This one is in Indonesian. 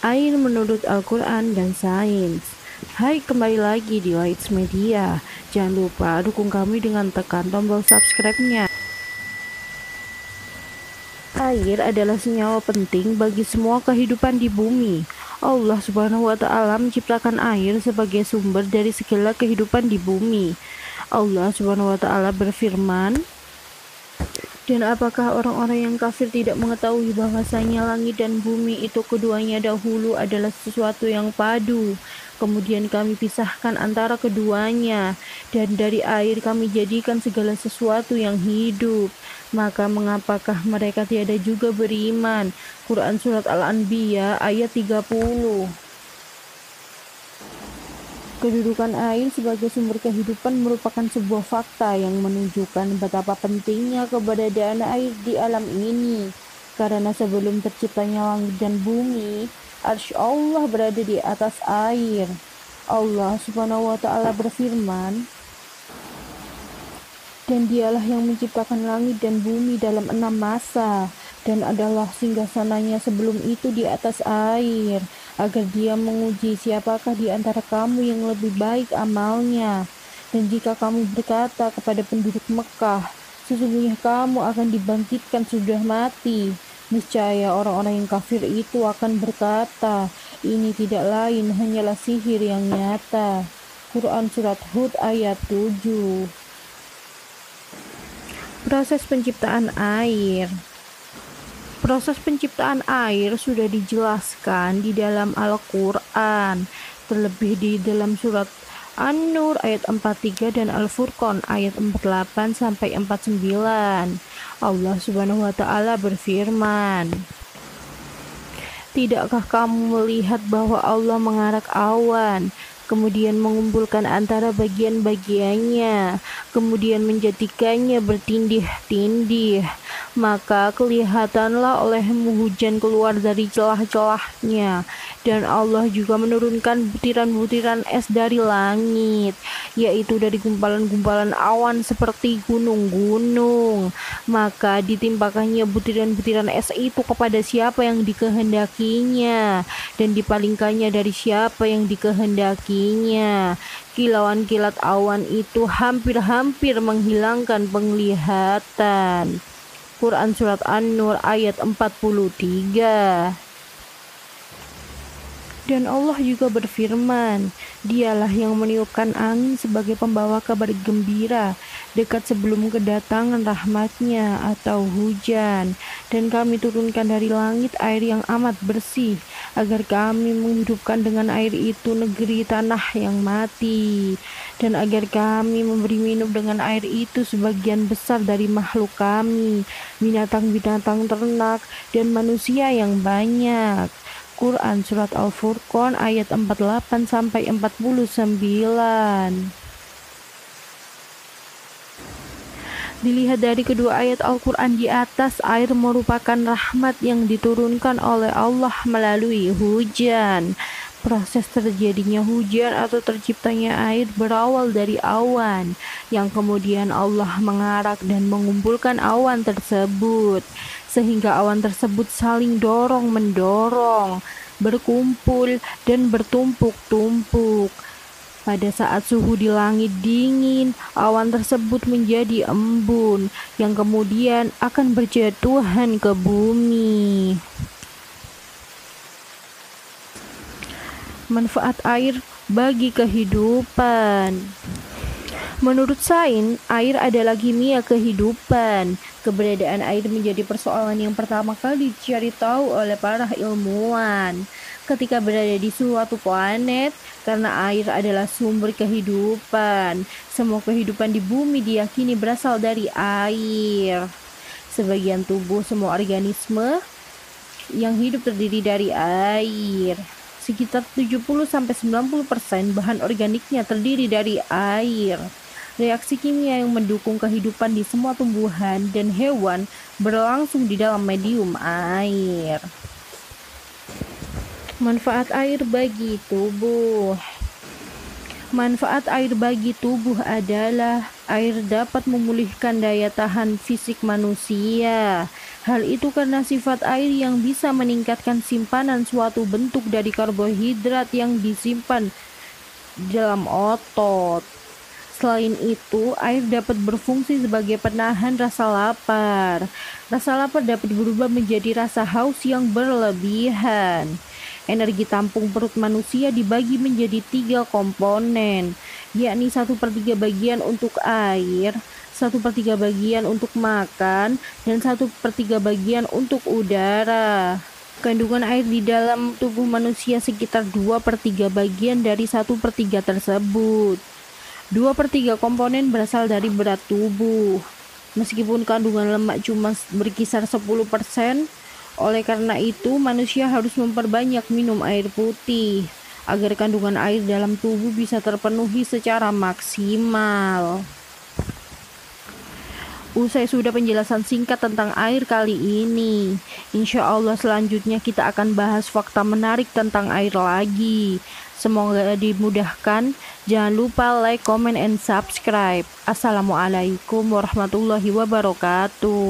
Air menurut Al-Quran dan sains. Hai, kembali lagi di Lights Media. Jangan lupa dukung kami dengan tekan tombol subscribe-nya. Air adalah senyawa penting bagi semua kehidupan di bumi. Allah Subhanahu wa Ta'ala menciptakan air sebagai sumber dari segala kehidupan di bumi. Allah Subhanahu wa Ta'ala berfirman, dan apakah orang-orang yang kafir tidak mengetahui bahwasanya langit dan bumi itu keduanya dahulu adalah sesuatu yang padu. Kemudian kami pisahkan antara keduanya, dan dari air kami jadikan segala sesuatu yang hidup. Maka mengapakah mereka tiada juga beriman? Quran Surat Al-Anbiya ayat 30. Kedudukan air sebagai sumber kehidupan merupakan sebuah fakta yang menunjukkan betapa pentingnya keberadaan air di alam ini. Karena sebelum terciptanya langit dan bumi, arsy Allah berada di atas air. Allah Subhanahu wa Ta'ala berfirman, dan dialah yang menciptakan langit dan bumi dalam 6 masa, dan adalah singgasananya sebelum itu di atas air, agar dia menguji siapakah di antara kamu yang lebih baik amalnya. Dan jika kamu berkata kepada penduduk Mekah, sesungguhnya kamu akan dibangkitkan sudah mati, niscaya orang-orang yang kafir itu akan berkata, ini tidak lain hanyalah sihir yang nyata. Quran Surat Hud ayat 7. Proses penciptaan air. Proses penciptaan air sudah dijelaskan di dalam Al-Quran, terlebih di dalam surat An-Nur ayat 43 dan Al-Furqan ayat 48 sampai 49. Allah Subhanahu wa Ta'ala berfirman, tidakkah kamu melihat bahwa Allah mengarak awan, kemudian mengumpulkan antara bagian-bagiannya, kemudian menjadikannya bertindih-tindih, maka kelihatanlah olehmu hujan keluar dari celah-celahnya, dan Allah juga menurunkan butiran-butiran es dari langit, yaitu dari gumpalan-gumpalan awan seperti gunung-gunung. Maka ditimpakannya butiran-butiran es itu kepada siapa yang dikehendakinya, dan dipalingkannya dari siapa yang dikehendakinya. Kilauan kilat awan itu hampir-hampir menghilangkan penglihatan. Quran Surat An-Nur ayat 43. Dan Allah juga berfirman, dialah yang meniupkan angin sebagai pembawa kabar gembira dekat sebelum kedatangan rahmatnya atau hujan. Dan kami turunkan dari langit air yang amat bersih, agar kami menghidupkan dengan air itu negeri tanah yang mati. Dan agar kami memberi minum dengan air itu sebagian besar dari makhluk kami, binatang-binatang ternak dan manusia yang banyak. Quran Surat Al-Furqan ayat 48 sampai 49. Dilihat dari kedua ayat Al-Quran di atas, air merupakan rahmat yang diturunkan oleh Allah melalui hujan. Proses terjadinya hujan atau terciptanya air berawal dari awan, yang kemudian Allah mengarak dan mengumpulkan awan tersebut, sehingga awan tersebut saling dorong-mendorong, berkumpul dan bertumpuk-tumpuk. Pada saat suhu di langit dingin, awan tersebut menjadi embun, yang kemudian akan berjatuhan ke bumi. Manfaat air bagi kehidupan. Menurut sains, air adalah kimia kehidupan. Keberadaan air menjadi persoalan yang pertama kali dicari tahu oleh para ilmuwan ketika berada di suatu planet, karena air adalah sumber kehidupan. Semua kehidupan di bumi diyakini berasal dari air. Sebagian tubuh semua organisme yang hidup terdiri dari air. Sekitar 70-90% bahan organiknya terdiri dari air. Reaksi kimia yang mendukung kehidupan di semua tumbuhan dan hewan berlangsung di dalam medium air. Manfaat air bagi tubuh. Manfaat air bagi tubuh adalah air dapat memulihkan daya tahan fisik manusia. Hal itu karena sifat air yang bisa meningkatkan simpanan suatu bentuk dari karbohidrat yang disimpan dalam otot. Selain itu, air dapat berfungsi sebagai penahan rasa lapar. Rasa lapar dapat berubah menjadi rasa haus yang berlebihan. Energi tampung perut manusia dibagi menjadi 3 komponen, yakni 1/3 bagian untuk air, 1/3 bagian untuk makan, dan 1/3 bagian untuk udara. Kandungan air di dalam tubuh manusia sekitar 2/3 bagian dari 1/3 tersebut. 2/3 komponen berasal dari berat tubuh. Meskipun kandungan lemak cuma berkisar 10%, oleh karena itu manusia harus memperbanyak minum air putih agar kandungan air dalam tubuh bisa terpenuhi secara maksimal. Usai sudah penjelasan singkat tentang air kali ini, insya Allah selanjutnya kita akan bahas fakta menarik tentang air lagi. Semoga dimudahkan. Jangan lupa like, comment, and subscribe. Assalamualaikum warahmatullahi wabarakatuh.